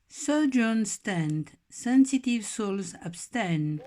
Surgeons stand, sensitive souls abstain.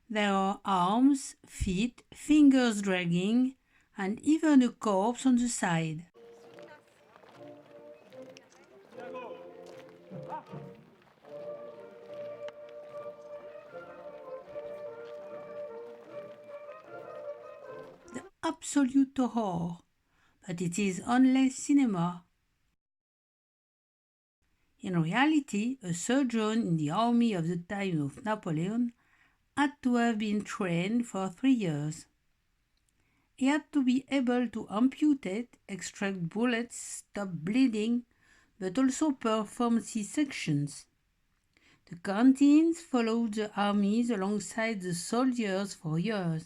There are arms, feet, fingers dragging, and even a corpse on the side. The absolute horror, but it is only cinema. In reality, a surgeon in the army of the time of Napoleon had to have been trained for 3 years. He had to be able to amputate, extract bullets, stop bleeding, but also perform C-sections. The canteens followed the armies alongside the soldiers for years.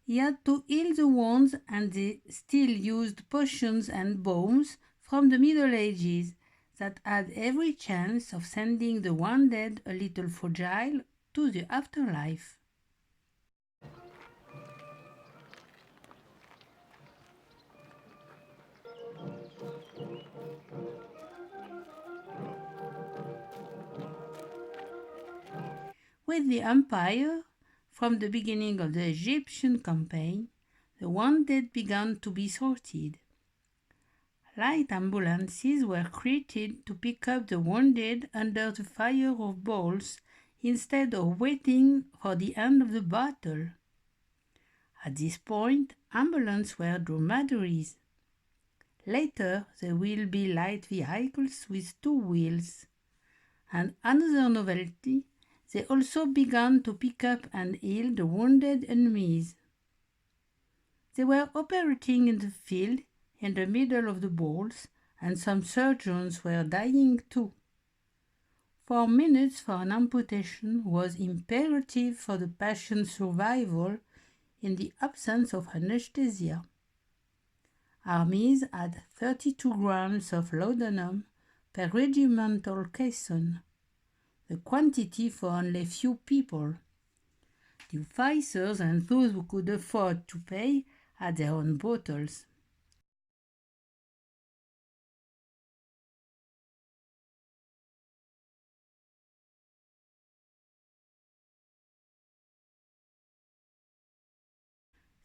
He had to heal the wounds, and they still used potions and bombs from the Middle Ages that had every chance of sending the wounded a little fragile to the afterlife. With the empire, from the beginning of the Egyptian campaign, the wounded began to be sorted. Light ambulances were created to pick up the wounded under the fire of balls instead of waiting for the end of the battle. At this point, ambulances were dromedaries. Later, they will be light vehicles with 2 wheels. And another novelty, they also began to pick up and heal the wounded enemies. They were operating in the field in the middle of the balls, and some surgeons were dying too. 4 minutes for an amputation was imperative for the patient's survival in the absence of anesthesia. Armies had 32 grams of laudanum per regimental caisson, the quantity for only few people. The officers and those who could afford to pay had their own bottles.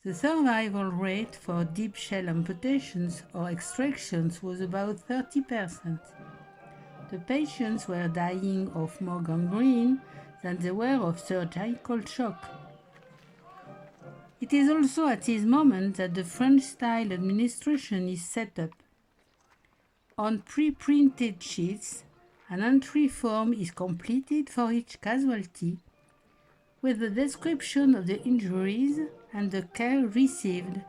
The survival rate for deep shell amputations or extractions was about 30%. The patients were dying of more gangrene than they were of surgical shock. It is also at this moment that the French-style administration is set up. On pre-printed sheets, an entry form is completed for each casualty, with the description of the injuries and the care received,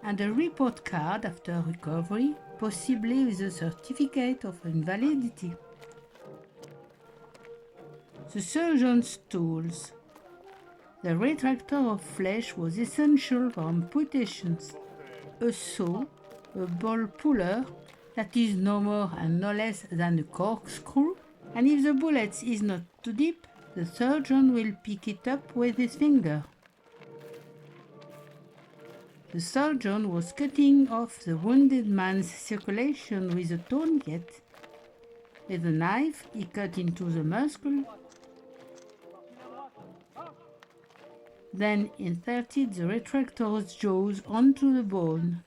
and a report card after recovery, possibly with a certificate of invalidity. The surgeon's tools. The retractor of flesh was essential for amputations. A saw, a ball puller, that is no more and no less than a corkscrew, and if the bullet is not too deep, the surgeon will pick it up with his finger. The surgeon was cutting off the wounded man's circulation with a tourniquet. With a knife, he cut into the muscle, then inserted the retractor's jaws onto the bone.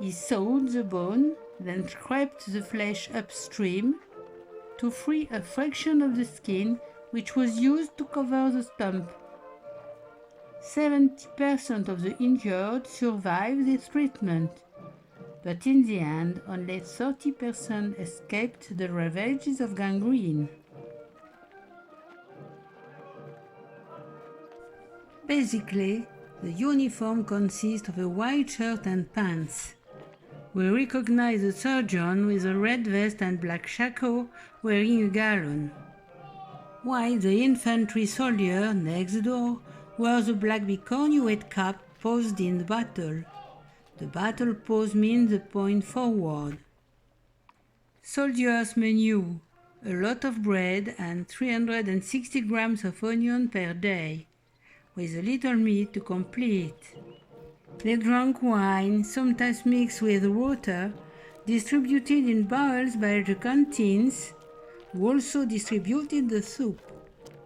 He sewed the bone, then scraped the flesh upstream to free a fraction of the skin which was used to cover the stump. 70% of the injured survived this treatment, but in the end only 30% escaped the ravages of gangrene. Basically, the uniform consists of a white shirt and pants. We recognize the surgeon with a red vest and black shako wearing a galloon, while the infantry soldier next door wears a black bicornuate cap posed in the battle. The battle pose means the point forward. Soldiers' menu: a lot of bread and 360 grams of onion per day, with a little meat to complete. They drank wine, sometimes mixed with water, distributed in barrels by the canteens, who also distributed the soup.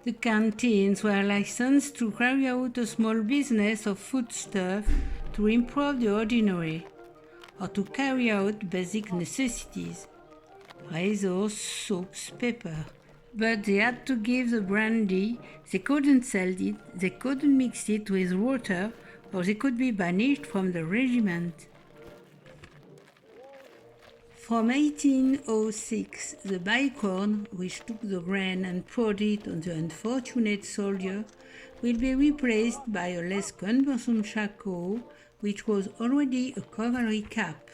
The canteens were licensed to carry out a small business of foodstuff to improve the ordinary, or to carry out basic necessities: razors, soaps, pepper. But they had to give the brandy, they couldn't sell it, they couldn't mix it with water, or they could be banished from the regiment. From 1806, the bicorn, which took the grain and poured it on the unfortunate soldier, will be replaced by a less cumbersome shako, which was already a cavalry cap.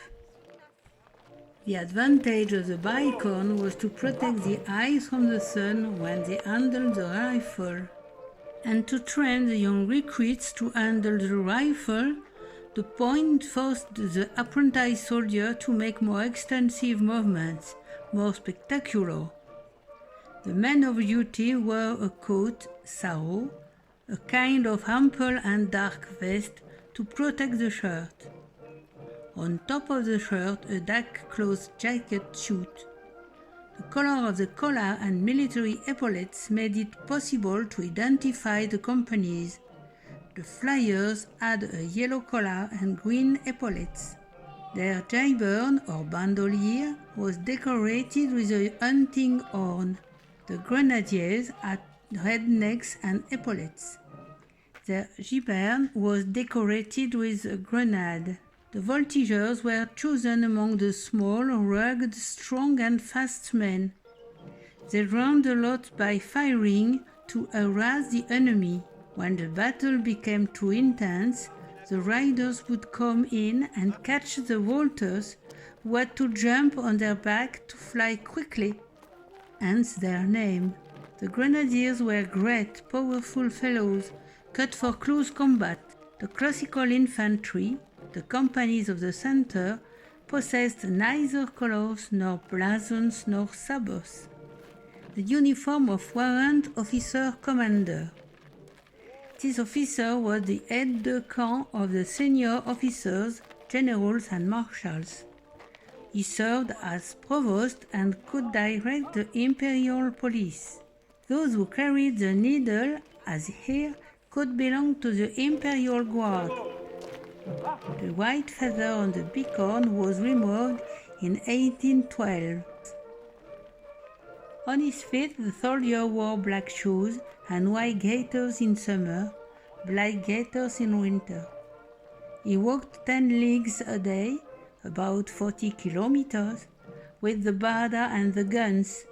The advantage of the bicorn was to protect the eyes from the sun when they handled the rifle, and to train the young recruits to handle the rifle. The point forced the apprentice soldier to make more extensive movements, more spectacular. The men of duty wore a coat, sao, a kind of ample and dark vest to protect the shirt. On top of the shirt, a dark-cloth jacket suit. The color of the collar and military epaulets made it possible to identify the companies. The flyers had a yellow collar and green epaulets. Their jibern or bandolier was decorated with a hunting horn. The grenadiers had red necks and epaulets. Their gibern was decorated with a grenade. The voltigeurs were chosen among the small, rugged, strong and fast men. They ran a lot by firing to harass the enemy. When the battle became too intense, the riders would come in and catch the volters, who had to jump on their back to fly quickly, hence their name. The grenadiers were great, powerful fellows, cut for close combat. The classical infantry, the companies of the center, possessed neither colors nor blazons nor sabres. The uniform of warrant officer commander. This officer was the aide de camp of the senior officers, generals and marshals. He served as provost and could direct the imperial police. Those who carried the needle, as here, could belong to the imperial guard. The white feather on the bicorn was removed in 1812. On his feet the soldier wore black shoes and white gaiters in summer, black gaiters in winter. He walked 10 leagues a day, about 40 kilometers, with the barda and the guns.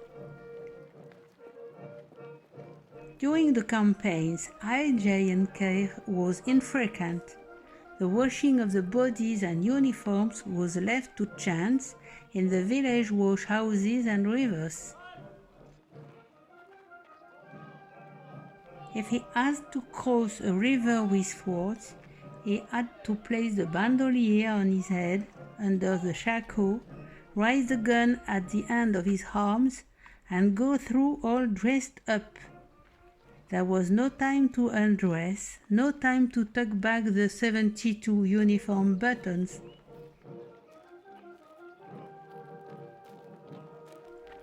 During the campaigns, hygiene care was infrequent. The washing of the bodies and uniforms was left to chance in the village wash houses and rivers. If he had to cross a river with fords, he had to place the bandolier on his head under the shako, raise the gun at the end of his arms, and go through all dressed up. There was no time to undress, no time to tuck back the 72 uniform buttons.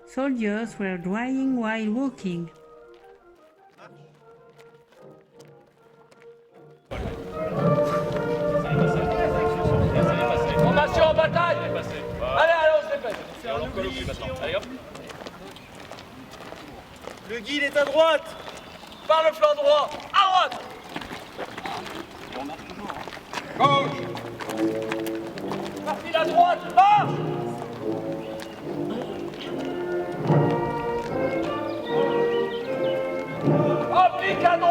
Soldiers were drying while walking. Formation en bataille! Allez, on se dépêche! Allez hop! Le guide est à droite! Par le flanc droit, à droite! Gauche! Parti à droite, marche! Oblique à droite!